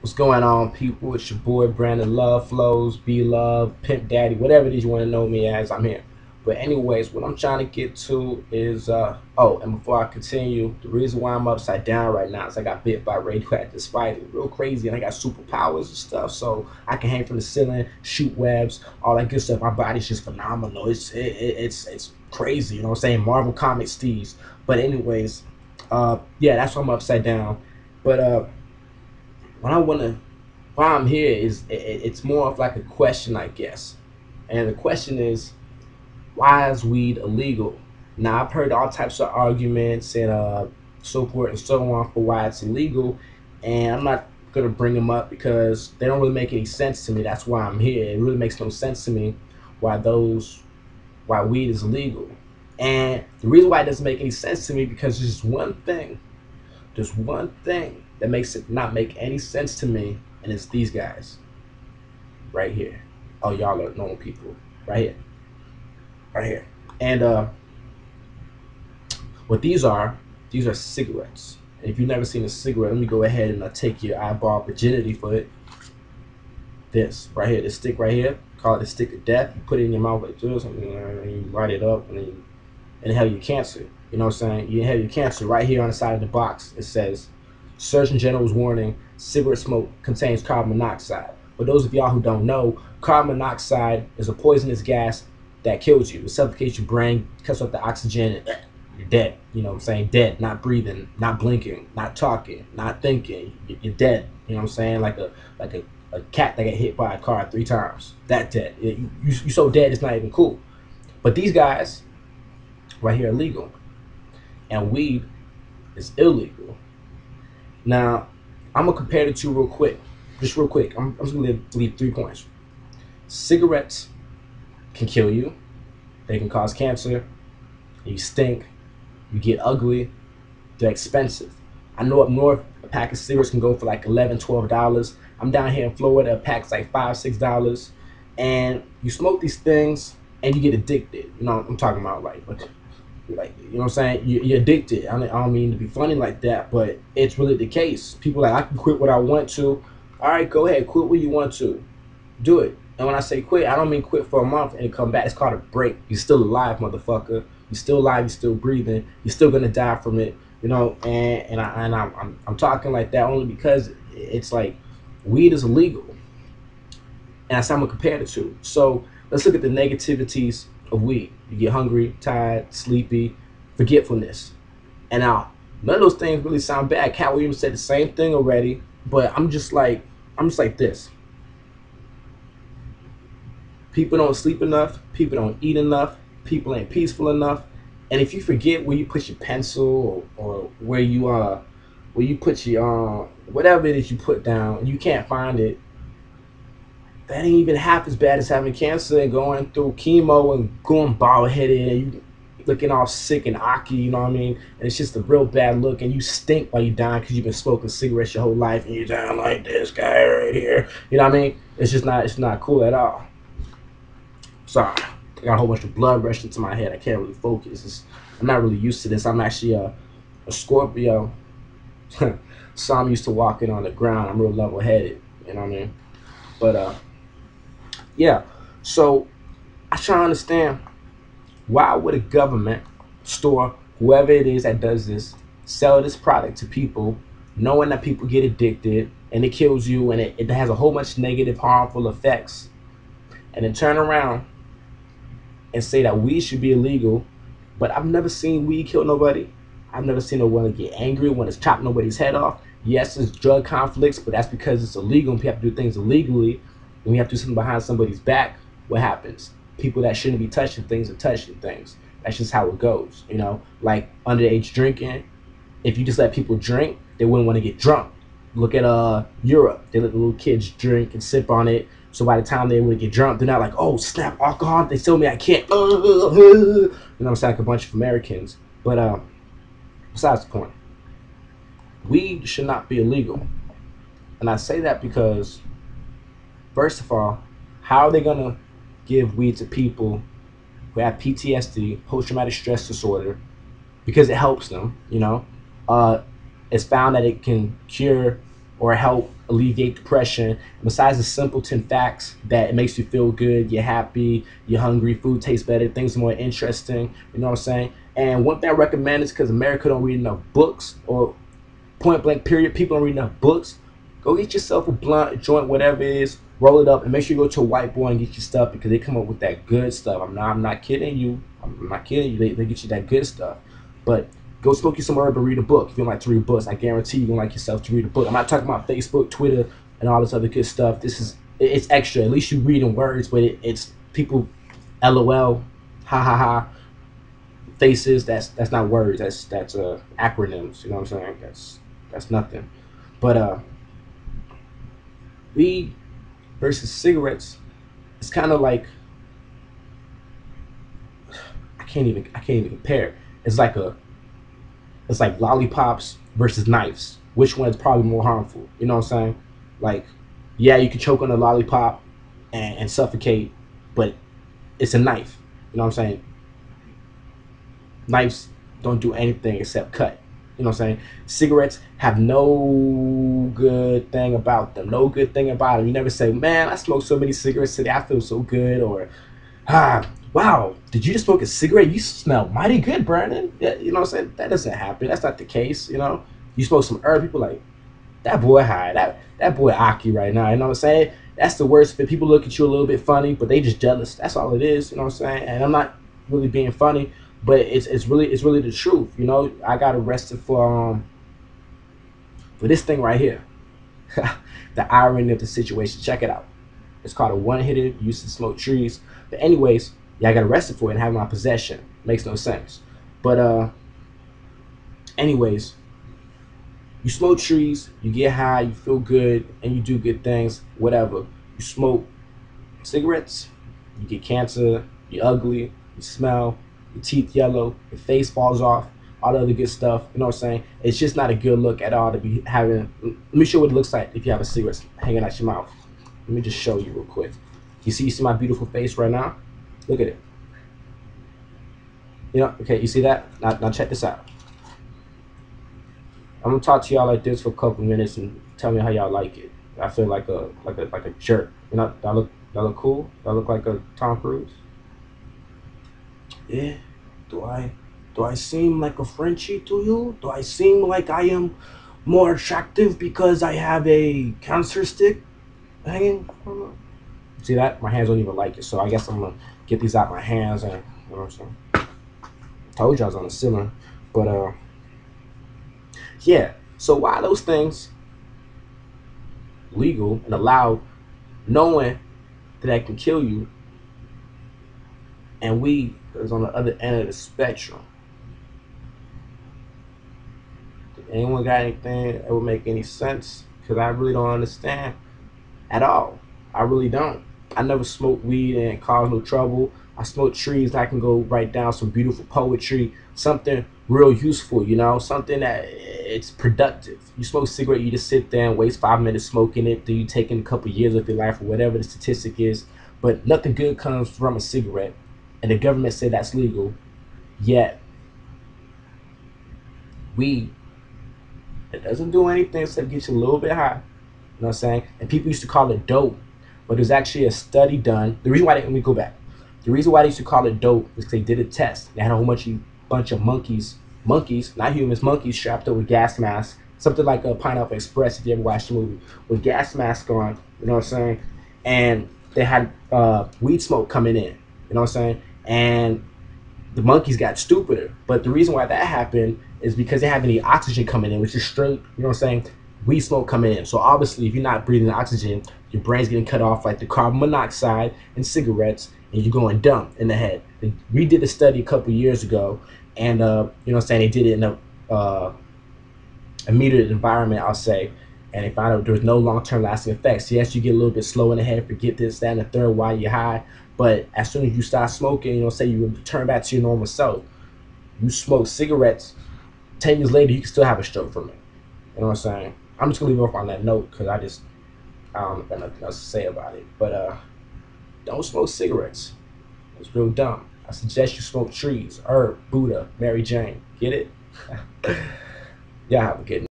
What's going on, people? It's your boy Brandon Love Flows, B Love, Pimp Daddy, whatever it is you want to know me as. I'm here. But anyways, what I'm trying to get to is oh, and before I continue, the reason why I'm upside down right now is I got bit by a radioactive spider, real crazy, and I got superpowers and stuff, so I can hang from the ceiling, shoot webs, all that good stuff. My body's just phenomenal. It's crazy, you know what I'm saying? Marvel Comics steez. But anyways, yeah, that's why I'm upside down. But what I want to why I'm here is it's more of like a question, I guess. And the question is, why is weed illegal? Now, I've heard all types of arguments and so forth and so on for why it's illegal, and I'm not gonna bring them up because they don't really make any sense to me. That's why I'm here. It really makes no sense to me why weed is illegal. And the reason why it doesn't make any sense to me because there's one thing that makes it not make any sense to me, and it's these guys right here. Oh, y'all are normal people. Right here. Right here. And what these are cigarettes. And if you've never seen a cigarette, let me go ahead and take your eyeball virginity for it. This right here, this stick right here, call it the stick of death. You put it in your mouth like this, and you light it up, and then you inhale your cancer. You know what I'm saying? You inhale your cancer. Right here on the side of the box, it says, Surgeon General's warning, cigarette smoke contains carbon monoxide. For those of y'all who don't know, carbon monoxide is a poisonous gas that kills you. It suffocates your brain, cuts off the oxygen, and you're dead. You know what I'm saying? Dead, not breathing, not blinking, not talking, not thinking. You're dead. You know what I'm saying? Like a cat that got hit by a car 3 times. That dead. You so dead it's not even cool. But these guys right here are legal. And weed is illegal. Now, I'm going to compare the two real quick. Just real quick. I'm just going to leave 3 points. Cigarettes can kill you. They can cause cancer. You stink. You get ugly. They're expensive. I know up north, a pack of cigarettes can go for like $11, $12. I'm down here in Florida, a pack's like $5, $6. And you smoke these things and you get addicted. You know what I'm talking about? Like, you know what I'm saying? You're addicted. I don't mean to be funny like that, but it's really the case. People are like, I can quit what I want to. All right, go ahead, quit what you want to. Do it. And when I say quit, I don't mean quit for a month and come back. It's called a break. You're still alive, motherfucker. You're still alive. You're still breathing. You're still gonna die from it. You know. I'm talking like that only because it's like weed is illegal, and that's how I'm gonna compare the two. So let's look at the negativities of weed. You get hungry, tired, sleepy, forgetfulness. And now, none of those things really sound bad. Cat Williams said the same thing already, but I'm just like this. People don't sleep enough. People don't eat enough. People ain't peaceful enough. And if you forget where you put your pencil or where you put your whatever it is you put down, and you can't find it, that ain't even half as bad as having cancer and going through chemo and going bald headed and you looking all sick and aki, you know what I mean? And it's just a real bad look, and you stink while you dying because you've been smoking cigarettes your whole life, and you sound like this guy right here. You know what I mean? It's not cool at all. Sorry, I got a whole bunch of blood rushing to my head. I can't really focus. I'm not really used to this. I'm actually a Scorpio, so I'm used to walking on the ground. I'm real level headed. You know what I mean? But yeah. So I try to understand, why would a government, store, whoever it is that does this, sell this product to people, knowing that people get addicted and it kills you and it has a whole bunch of negative, harmful effects, and then turn around and say that weed should be illegal? But I've never seen weed kill nobody. I've never seen no one get angry when it's chopped nobody's head off. Yes, it's drug conflicts, but that's because it's illegal and we have to do things illegally. When we have to do something behind somebody's back, what happens? People that shouldn't be touching things are touching things. That's just how it goes, you know? Like underage drinking. If you just let people drink, they wouldn't want to get drunk. Look at Europe. They let the little kids drink and sip on it. So by the time they would get drunk, they're not like, oh snap, alcohol. They tell me I can't. You know what I'm saying? Like a bunch of Americans. But besides the point, weed should not be illegal. And I say that because, first of all, how are they gonna give weed to people who have PTSD, post-traumatic stress disorder, because it helps them? You know, it's found that it can cure or help alleviate depression. Besides the simpleton facts that it makes you feel good, you're happy, you're hungry, food tastes better, things are more interesting, you know what I'm saying? And one thing I recommend is because America don't read enough books, or point blank period, people don't read enough books. Go get yourself a blunt, a joint, whatever it is, roll it up, and make sure you go to a white boy and get your stuff, because they come up with that good stuff. I'm not kidding you. I'm not kidding you. They get you that good stuff. But go smoke you some herb and read a book. If you don't like to read books, I guarantee you don't like yourself to read a book. I'm not talking about Facebook, Twitter, and all this other good stuff. It's extra. At least you read in words, but it's people, LOL, ha ha ha, faces. That's not words. That's acronyms. You know what I'm saying? That's nothing. But weed versus cigarettes, it's kind of like, I can't even compare. It's like lollipops versus knives. Which one is probably more harmful? You know what I'm saying? Like, yeah, you can choke on a lollipop and suffocate, but it's a knife. You know what I'm saying? Knives don't do anything except cut. You know what I'm saying? Cigarettes have no good thing about them. No good thing about them. You never say, man, I smoked so many cigarettes today, I feel so good. Or, wow, did you just smoke a cigarette? You smell mighty good, Brandon. Yeah, you know what I'm saying? That doesn't happen. That's not the case, you know? You smoke some herb, people like, that boy high. That boy Aki right now. You know what I'm saying? That's the worst fit. People look at you a little bit funny, but they just jealous. That's all it is. You know what I'm saying? And I'm not really being funny, but it's really the truth. You know, I got arrested for this thing right here. The irony of the situation. Check it out. It's called a one-hitter. Used to smoke trees. But anyways, yeah, I got arrested for it and have it in my possession. Makes no sense. But anyways, you smoke trees, you get high, you feel good, and you do good things, whatever. You smoke cigarettes, you get cancer, you're ugly, you smell, your teeth yellow, your face falls off, all the other good stuff. You know what I'm saying? It's just not a good look at all to be having. Let me show you what it looks like if you have a cigarette hanging out your mouth. Let me just show you real quick. You see my beautiful face right now? Look at it. You know, okay, you see that? Now check this out. I'm gonna talk to y'all like this for a couple minutes and tell me how y'all like it. I feel like a jerk. You know, do I look cool? Do I look like a Tom Cruise? Yeah. Do I seem like a Frenchie to you? Do I seem like I am more attractive because I have a cancer stick hanging? See that? My hands don't even like it, so I guess I'm gonna get these out my hands and, you know what I'm saying? Told you I was on the ceiling, but yeah. So why are those things legal and allowed, knowing that that can kill you, and weed is on the other end of the spectrum? Did anyone got anything that would make any sense? Because I really don't understand at all. I really don't. I never smoked weed and it caused no trouble. I smoke trees and I can go write down some beautiful poetry, something real useful, you know, something that it's productive. You smoke a cigarette, you just sit there and waste 5 minutes smoking it, then you take in a couple of years of your life or whatever the statistic is, but nothing good comes from a cigarette, and the government said that's legal, yet weed, it doesn't do anything except get you a little bit high. You know what I'm saying? And people used to call it dope, but there's actually a study done. The reason why let me go back. The reason why they used to call it dope is because they did a test. They had a whole bunch of monkeys, not humans, monkeys strapped up with gas masks, something like a Pineapple Express if you ever watched the movie, with gas masks on. You know what I'm saying? And they had weed smoke coming in. You know what I'm saying? And the monkeys got stupider. But the reason why that happened is because they have any oxygen coming in, which is straight, you know what I'm saying, weed smoke coming in. So obviously, if you're not breathing oxygen, your brain's getting cut off like the carbon monoxide in cigarettes, and you're going dumb in the head. We did a study a couple years ago, and you know what I'm saying, they did it in a metered environment, I'll say, and they found out there was no long-term lasting effects. Yes, you get a little bit slow in the head, forget this, that, and the third while you're high, but as soon as you start smoking, you know, say you return back to your normal self, you smoke cigarettes, 10 years later, you can still have a stroke from it. You know what I'm saying? I'm just gonna leave off on that note because I don't got nothing else to say about it. But don't smoke cigarettes. It's real dumb. I suggest you smoke trees, herb, Buddha, Mary Jane. Get it? Y'all have a good night.